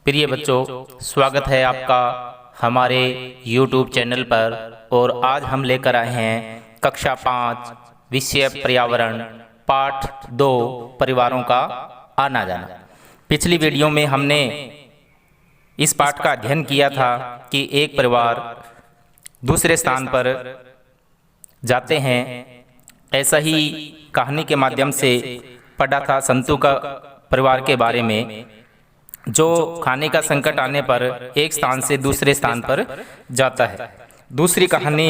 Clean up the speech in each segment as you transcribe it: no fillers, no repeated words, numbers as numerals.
प्रिय बच्चों, स्वागत है आपका हमारे YouTube चैनल पर। और आज हम लेकर आए हैं कक्षा 5 विषय पर्यावरण पाठ 2 परिवारों का आना जाना। पिछली वीडियो में हमने इस पाठ का अध्ययन किया था कि एक परिवार दूसरे स्थान पर जाते हैं। ऐसा ही कहानी के माध्यम से पढ़ा था संतु का परिवार के बारे में, जो खाने का संकट आने पर एक स्थान से दूसरे स्थान पर जाता है। दूसरी कहानी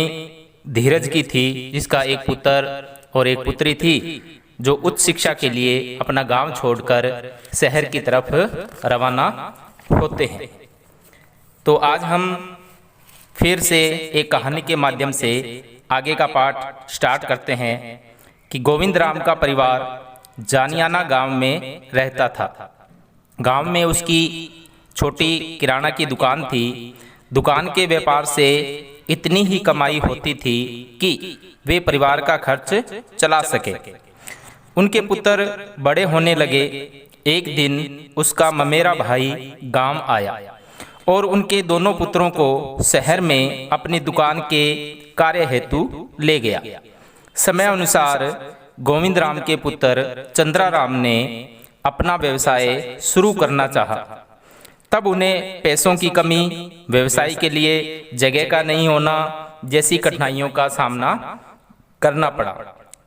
धीरज की थी, जिसका एक पुत्र और एक पुत्री थी जो उच्च शिक्षा के लिए अपना गांव छोड़कर शहर की तरफ रवाना होते हैं। तो आज हम फिर से एक कहानी के माध्यम से आगे का पाठ स्टार्ट करते हैं कि गोविंद राम का परिवार जानियाना गांव में रहता था। गांव में उसकी छोटी किराना की दुकान थी। दुकान के व्यापार से इतनी ही कमाई होती थी कि वे परिवार का खर्च चला सके। उनके पुत्र बड़े होने लगे। एक दिन उसका ममेरा भाई गांव आया और उनके दोनों पुत्रों को शहर में अपनी दुकान के कार्य हेतु ले गया। समय अनुसार गोविंद राम के पुत्र चंद्रा राम ने अपना व्यवसाय शुरू करना चाहा। तब उन्हें पैसों की कमी, व्यवसाय के लिए जगह का नहीं होना जैसी कठिनाइयों का सामना करना पड़ा।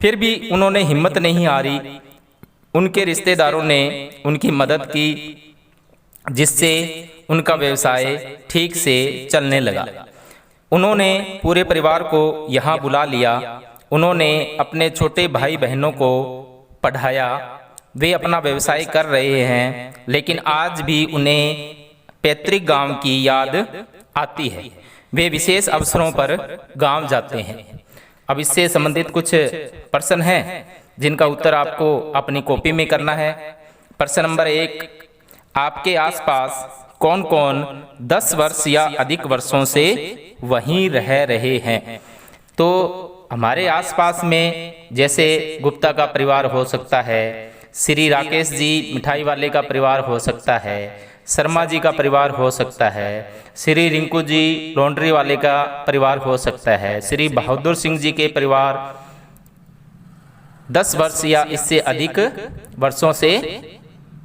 फिर भी उन्होंने हिम्मत नहीं हारी। उनके रिश्तेदारों ने उनकी मदद की, जिससे उनका व्यवसाय ठीक से चलने लगा। उन्होंने पूरे परिवार को यहाँ बुला लिया। उन्होंने अपने छोटे भाई बहनों को पढ़ाया। वे अपना व्यवसाय कर रहे हैं, लेकिन आज भी उन्हें पैतृक गांव की याद आती है। वे विशेष अवसरों पर गांव जाते हैं। अब इससे संबंधित कुछ प्रश्न हैं जिनका उत्तर आपको अपनी कॉपी में करना है। प्रश्न नंबर 1, आपके आसपास कौन कौन 10 वर्ष या अधिक वर्षों से वहीं रह रहे हैं? तो हमारे आसपास में जैसे गुप्ता का परिवार हो सकता है, श्री राकेश जी मिठाई वाले का परिवार हो सकता है, शर्मा जी का परिवार हो सकता है, श्री रिंकू जी लॉन्ड्री वाले का परिवार हो सकता है, श्री बहादुर सिंह जी के परिवार 10 वर्ष या इससे अधिक वर्षों से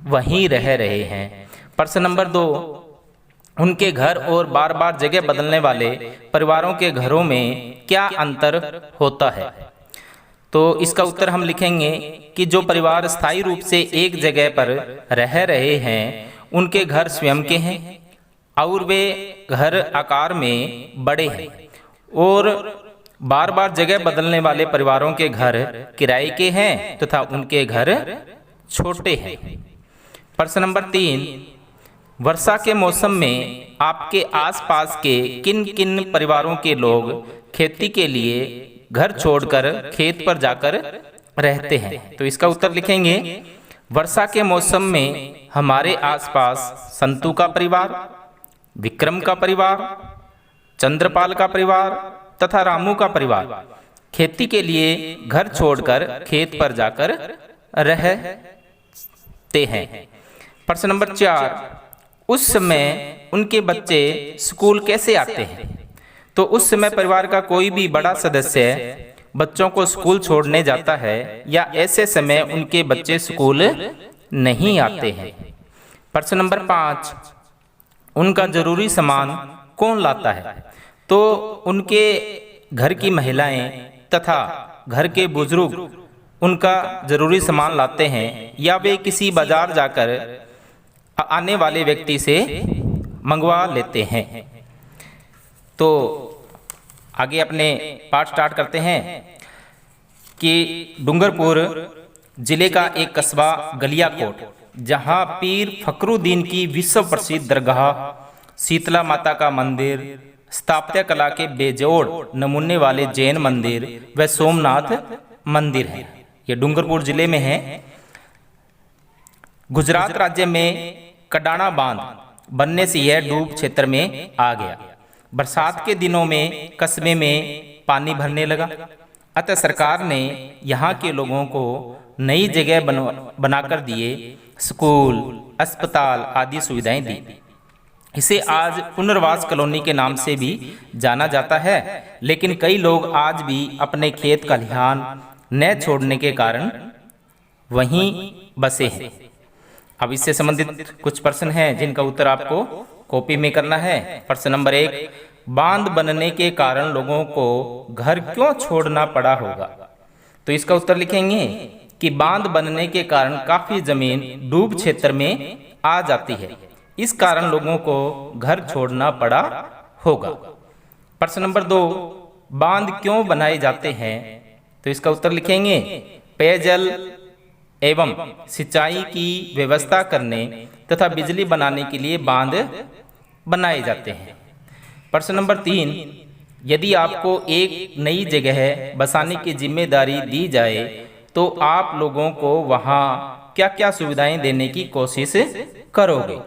वहीं रह रहे हैं। प्रश्न नंबर 2, उनके घर और बार बार जगह बदलने वाले परिवारों के घरों में क्या अंतर होता है? तो इसका उत्तर हम लिखेंगे कि जो परिवार स्थायी रूप से एक जगह पर रह रहे हैं उनके घर स्वयं के हैं और वे घर आकार में बड़े हैं, और बार बार जगह बदलने वाले परिवारों के घर किराए के हैं तथा उनके घर छोटे हैं। प्रश्न नंबर 3, वर्षा के मौसम में आपके आसपास के किन किन परिवारों के लोग खेती के लिए घर छोड़कर खेत पर जाकर रहते हैं? तो इसका उत्तर लिखेंगे, वर्षा के मौसम में हमारे आसपास संतु का परिवार, विक्रम का परिवार, चंद्रपाल का परिवार तथा रामू का परिवार खेती के लिए घर छोड़कर खेत पर जाकर रहते हैं। प्रश्न नंबर 4, उस समय उनके बच्चे स्कूल कैसे आते हैं? तो उस समय परिवार का कोई भी बड़ा सदस्य बच्चों को स्कूल छोड़ने जाता है या ऐसे समय उनके बच्चे स्कूल नहीं आते हैं? प्रश्न नंबर 5, उनका जरूरी सामान कौन लाता है? तो उनके घर की महिलाएं तथा घर के बुजुर्ग उनका जरूरी सामान लाते हैं या वे किसी बाजार जाकर आने वाले व्यक्ति से मंगवा लेते हैं? तो आगे अपने पाठ स्टार्ट करते हैं कि डूंगरपुर जिले का एक कस्बा गलियाकोट, जहां पीर फखरुद्दीन की विश्व प्रसिद्ध दरगाह, शीतला माता का मंदिर, स्थापत्य कला के बेजोड़ नमूने वाले जैन मंदिर व सोमनाथ मंदिर है। यह डूंगरपुर जिले में है। गुजरात राज्य में कडाना बांध बनने से यह डूब क्षेत्र में आ गया। बरसात के दिनों में कस्बे में पानी भरने लगा, अतः सरकार ने यहाँ के लोगों को नई जगह बनाकर दिए, स्कूल, अस्पताल आदि सुविधाएं दी। इसे आज पुनर्वास कॉलोनी के नाम से भी जाना जाता है, लेकिन कई लोग आज भी अपने खेत खलिहान न छोड़ने के कारण वहीं बसे हैं। अब इससे संबंधित कुछ प्रश्न हैं जिनका उत्तर आपको कॉपी में करना है। प्रश्न नंबर 1, बांध बनने के कारण लोगों को घर क्यों छोड़ना पड़ा होगा? तो इसका उत्तर लिखेंगे कि बांध बनने के कारण काफी जमीन डूब क्षेत्र में आ जाती है, इस कारण लोगों को घर छोड़ना पड़ा होगा। प्रश्न नंबर 2, बांध क्यों बनाए जाते हैं? तो इसका उत्तर लिखेंगे पेयजल एवं सिंचाई की व्यवस्था करने तथा बिजली बनाने के लिए बांध बनाए जाते हैं। प्रश्न नंबर 3, यदि आपको एक नई जगह बसाने की जिम्मेदारी दी जाए तो आप लोगों को वहां क्या क्या सुविधाएं देने की कोशिश करोगे?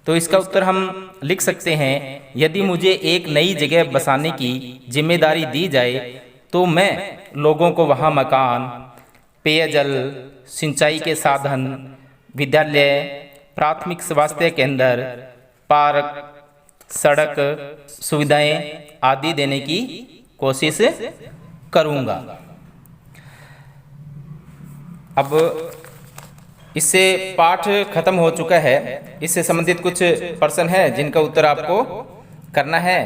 तो इसका उत्तर हम लिख सकते हैं, यदि मुझे एक नई जगह बसाने की जिम्मेदारी दी जाए तो मैं लोगों को वहां मकान, पेयजल, सिंचाई के साधन, विद्यालय, प्राथमिक स्वास्थ्य केंद्र, पार्क, सड़क सुविधाएं आदि देने की कोशिश करूंगा। अब इससे पाठ खत्म हो चुका है। इससे संबंधित कुछ प्रश्न है जिनका उत्तर आपको करना है।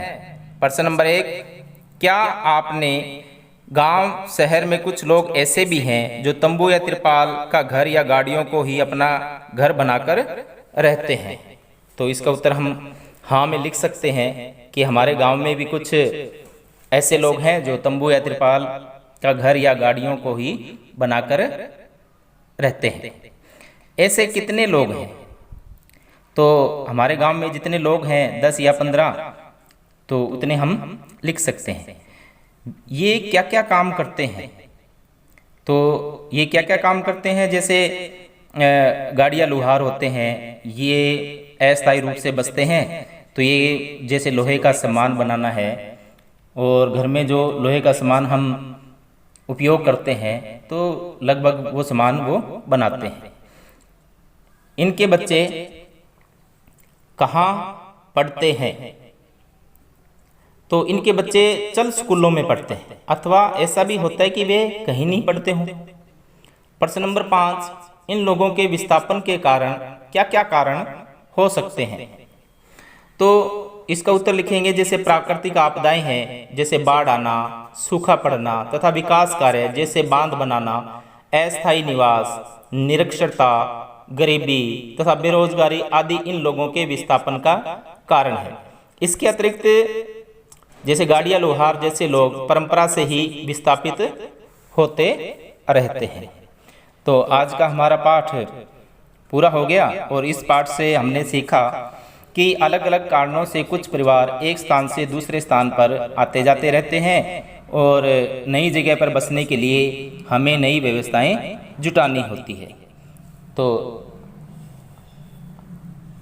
प्रश्न नंबर 1, क्या आपने गांव शहर में कुछ लोग ऐसे भी हैं जो तंबू या तिरपाल का घर या गाड़ियों को ही अपना घर बनाकर रहते हैं? तो इसका उत्तर हम हाँ में लिख सकते हैं कि हमारे गांव में भी कुछ ऐसे लोग हैं जो तंबू या तिरपाल का घर या गाड़ियों को ही बनाकर रहते हैं। ऐसे कितने लोग हैं? तो हमारे गांव में जितने लोग हैं 10 या 15, तो उतने हम लिख सकते हैं। ये क्या क्या काम करते हैं? तो ये क्या क्या काम करते हैं, जैसे गाड़ियाँ लुहार होते हैं, ये अस्थायी रूप से बसते हैं। तो ये जैसे लोहे का सामान बनाना है और घर में जो लोहे का सामान हम उपयोग करते हैं तो लगभग वो सामान वो बनाते हैं। इनके बच्चे कहाँ पढ़ते हैं? तो इनके बच्चे चल स्कूलों में पढ़ते हैं, अथवा ऐसा भी होता है कि वे कहीं नहीं पढ़ते हों। प्रश्न नंबर 5, इन लोगों के विस्थापन के कारण क्या क्या कारण हो सकते हैं? तो इसका उत्तर लिखेंगे जैसे प्राकृतिक आपदाएं हैं, जैसे बाढ़ आना, सूखा पड़ना तथा विकास कार्य जैसे बांध बनाना, अस्थायी निवास, निरक्षरता, गरीबी तथा बेरोजगारी आदि इन लोगों के विस्थापन का कारण है। इसके अतिरिक्त जैसे गाड़ियाँ लोहार जैसे लोग परंपरा से ही विस्थापित होते रहते हैं। तो आज का हमारा पाठ पूरा हो गया और इस पाठ से हमने सीखा कि अलग अलग कारणों से कुछ परिवार एक स्थान से दूसरे स्थान पर आते जाते रहते हैं और नई जगह पर बसने के लिए हमें नई व्यवस्थाएं जुटानी होती है। तो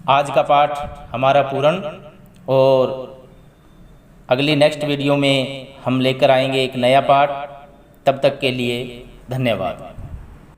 आज का पाठ हमारा पूर्ण, और अगली नेक्स्ट वीडियो में हम लेकर आएंगे एक नया पाठ। तब तक के लिए धन्यवाद।